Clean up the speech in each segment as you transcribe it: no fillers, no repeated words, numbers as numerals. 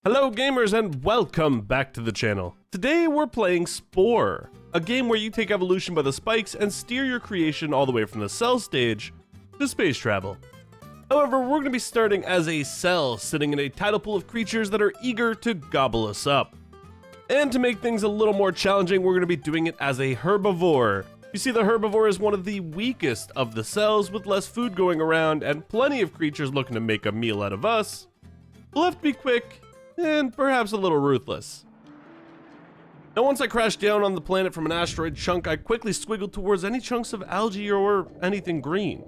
Hello gamers and welcome back to the channel. Today we're playing Spore, a game where you take evolution by the spikes and steer your creation all the way from the cell stage to space travel. However, we're going to be starting as a cell sitting in a tidal pool of creatures that are eager to gobble us up. And to make things a little more challenging, we're going to be doing it as a herbivore. You see, the herbivore is one of the weakest of the cells with less food going around and plenty of creatures looking to make a meal out of us. We'll have to be quick and perhaps a little ruthless. Now once I crashed down on the planet from an asteroid chunk, I quickly squiggled towards any chunks of algae or anything green.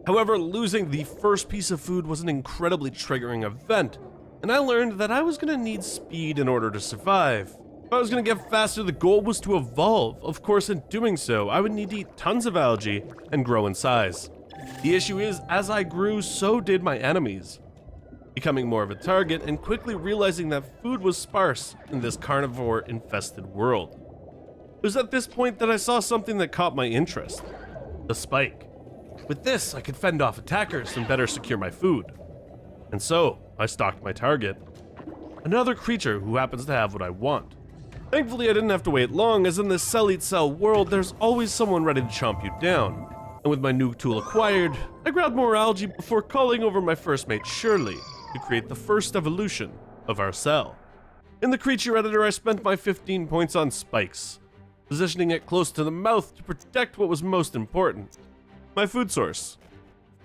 However, losing the first piece of food was an incredibly triggering event, and I learned that I was going to need speed in order to survive. If I was going to get faster, the goal was to evolve. Of course, in doing so, I would need to eat tons of algae and grow in size. The issue is, as I grew, so did my enemies, becoming more of a target and quickly realizing that food was sparse in this carnivore-infested world. It was at this point that I saw something that caught my interest: the spike. With this, I could fend off attackers and better secure my food. And so, I stalked my target, another creature who happens to have what I want. Thankfully, I didn't have to wait long, as in this cell-eat-cell world, there's always someone ready to chomp you down. And with my new tool acquired, I grabbed more algae before calling over my first mate, Shirley, to create the first evolution of our cell. In the creature editor, I spent my 15 points on spikes, positioning it close to the mouth to protect what was most important: my food source.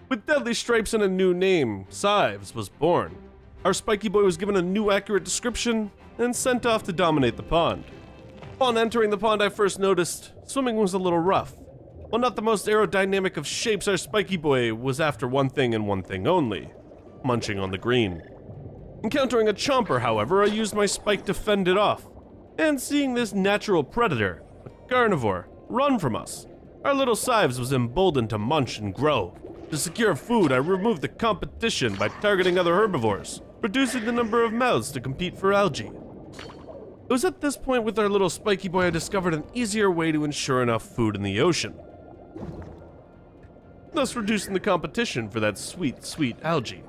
With deadly stripes and a new name, Cives was born. Our spiky boy was given a new accurate description and sent off to dominate the pond. Upon entering the pond, I first noticed swimming was a little rough. While not the most aerodynamic of shapes, our spiky boy was after one thing and one thing only: munching on the green. Encountering a chomper, however, I used my spike to fend it off, and seeing this natural predator, a carnivore, run from us, our little Cives was emboldened to munch and grow. To secure food, I removed the competition by targeting other herbivores, reducing the number of mouths to compete for algae. It was at this point with our little spiky boy I discovered an easier way to ensure enough food in the ocean, thus reducing the competition for that sweet, sweet algae.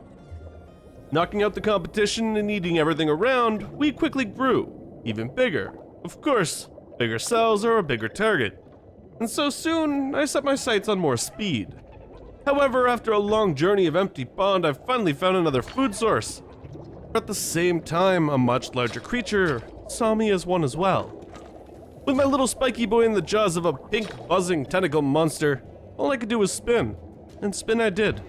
Knocking out the competition and eating everything around, we quickly grew, even bigger. Of course, bigger cells are a bigger target, and so soon I set my sights on more speed. However, after a long journey of empty pond, I finally found another food source. At the same time, a much larger creature saw me as one as well. With my little spiky boy in the jaws of a pink, buzzing tentacle monster, all I could do was spin, and spin I did.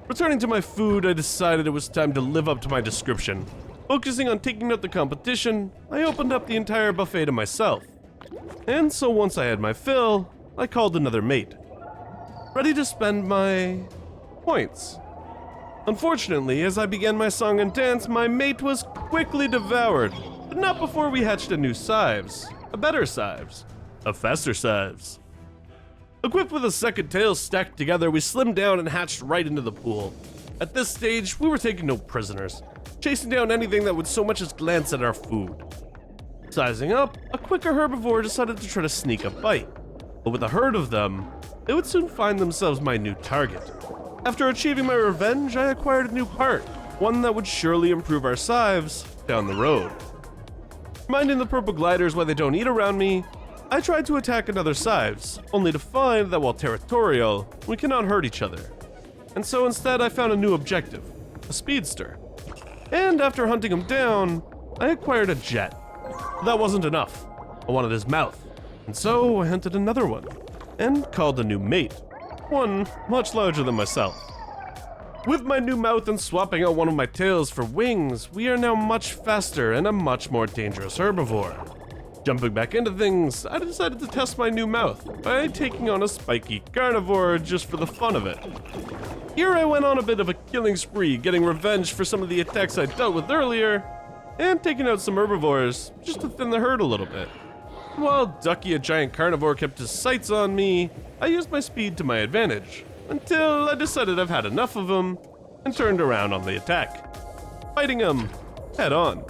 Returning to my food, I decided it was time to live up to my description. Focusing on taking out the competition, I opened up the entire buffet to myself. And so once I had my fill, I called another mate, ready to spend my points. Unfortunately, as I began my song and dance, my mate was quickly devoured, but not before we hatched a new Cives, a better Cives, a faster Cives. Equipped with a second tail stacked together, we slimmed down and hatched right into the pool. At this stage, we were taking no prisoners, chasing down anything that would so much as glance at our food. Sizing up, a quicker herbivore decided to try to sneak a bite, but with a herd of them, they would soon find themselves my new target. After achieving my revenge, I acquired a new part, one that would surely improve our Cives down the road. Minding the purple gliders while they don't eat around me, I tried to attack another Cives, only to find that while territorial, we cannot hurt each other. And so instead I found a new objective, a speedster. And after hunting him down, I acquired a jet. That wasn't enough. I wanted his mouth, and so I hunted another one, and called a new mate, one much larger than myself. With my new mouth and swapping out one of my tails for wings, we are now much faster and a much more dangerous herbivore. Jumping back into things, I decided to test my new mouth by taking on a spiky carnivore just for the fun of it. Here I went on a bit of a killing spree, getting revenge for some of the attacks I dealt with earlier, and taking out some herbivores just to thin the herd a little bit. While Ducky, a giant carnivore, kept his sights on me, I used my speed to my advantage, until I decided I've had enough of him, and turned around on the attack, fighting him head on.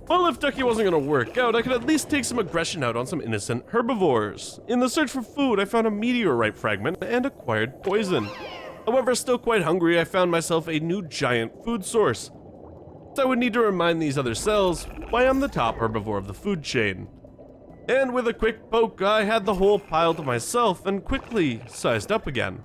Well, if Ducky wasn't going to work out, I could at least take some aggression out on some innocent herbivores. In the search for food, I found a meteorite fragment and acquired poison. However, still quite hungry, I found myself a new giant food source. So I would need to remind these other cells why I'm the top herbivore of the food chain. And with a quick poke, I had the whole pile to myself and quickly sized up again.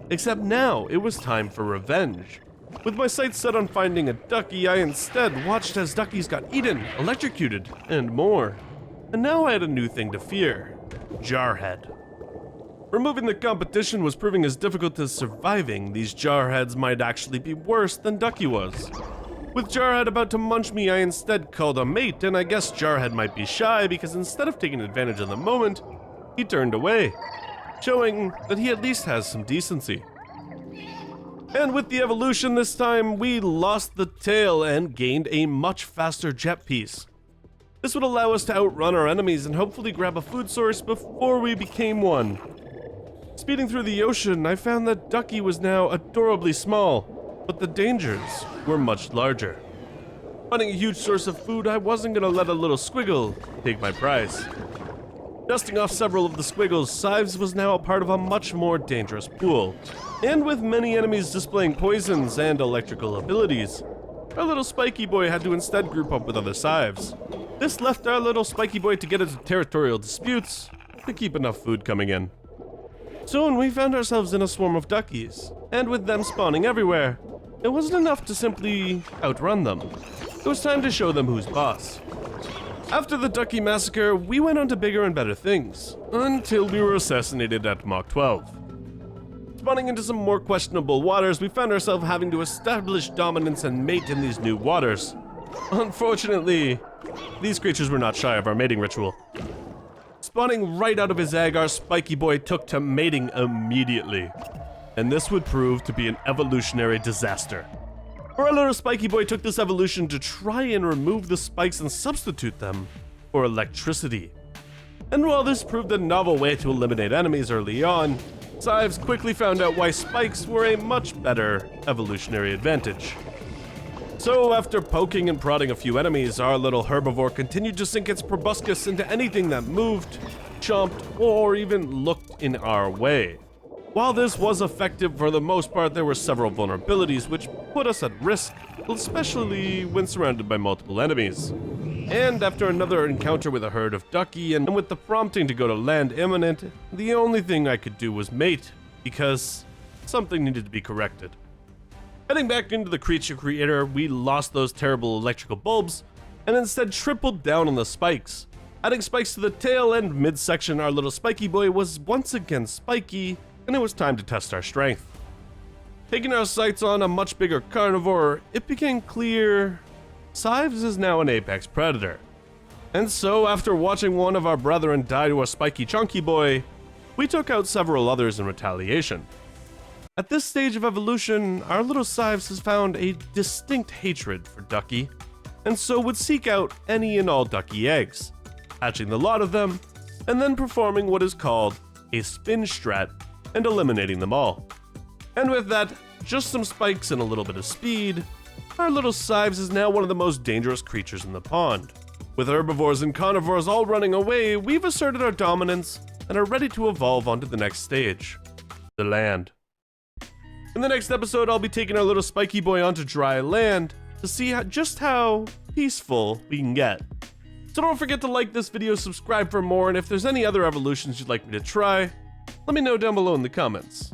Except now, it was time for revenge. With my sights set on finding a ducky, I instead watched as duckies got eaten, electrocuted, and more. And now I had a new thing to fear: Jarhead. Removing the competition was proving as difficult as surviving. These Jarheads might actually be worse than Ducky was. With Jarhead about to munch me, I instead called a mate, and I guess Jarhead might be shy because instead of taking advantage of the moment, he turned away, showing that he at least has some decency. And with the evolution this time, we lost the tail and gained a much faster jet piece. This would allow us to outrun our enemies and hopefully grab a food source before we became one. Speeding through the ocean, I found that Ducky was now adorably small, but the dangers were much larger. Finding a huge source of food, I wasn't gonna let a little squiggle take my prize. Dusting off several of the squiggles, Cives was now a part of a much more dangerous pool. And with many enemies displaying poisons and electrical abilities, our little spiky boy had to instead group up with other Cives. This left our little spiky boy to get into territorial disputes to keep enough food coming in. Soon we found ourselves in a swarm of duckies, and with them spawning everywhere, it wasn't enough to simply outrun them. It was time to show them who's boss. After the ducky massacre, we went on to bigger and better things, until we were assassinated at Mach 12. Spawning into some more questionable waters, we found ourselves having to establish dominance and mate in these new waters. Unfortunately, these creatures were not shy of our mating ritual. Spawning right out of his egg, our spiky boy took to mating immediately. And this would prove to be an evolutionary disaster. Our little spiky boy took this evolution to try and remove the spikes and substitute them for electricity. And while this proved a novel way to eliminate enemies early on, Cives quickly found out why spikes were a much better evolutionary advantage. So after poking and prodding a few enemies, our little herbivore continued to sink its proboscis into anything that moved, chomped, or even looked in our way. While this was effective for the most part, there were several vulnerabilities which put us at risk, especially when surrounded by multiple enemies. And after another encounter with a herd of ducky and with the prompting to go to land imminent, the only thing I could do was mate, because something needed to be corrected. Heading back into the creature creator, we lost those terrible electrical bulbs and instead tripled down on the spikes. Adding spikes to the tail and midsection, our little spiky boy was once again spiky, and it was time to test our strength. Taking our sights on a much bigger carnivore, it became clear Cives is now an apex predator. And so, after watching one of our brethren die to a spiky chunky boy, we took out several others in retaliation. At this stage of evolution, our little Cives has found a distinct hatred for Ducky, and so would seek out any and all Ducky eggs, hatching the lot of them, and then performing what is called a spin strat and eliminating them all. And with that, just some spikes and a little bit of speed, our little Cives is now one of the most dangerous creatures in the pond. With herbivores and carnivores all running away, we've asserted our dominance and are ready to evolve onto the next stage, the land. In the next episode, I'll be taking our little spiky boy onto dry land to see just how peaceful we can get. So don't forget to like this video, subscribe for more, and if there's any other evolutions you'd like me to try, let me know down below in the comments.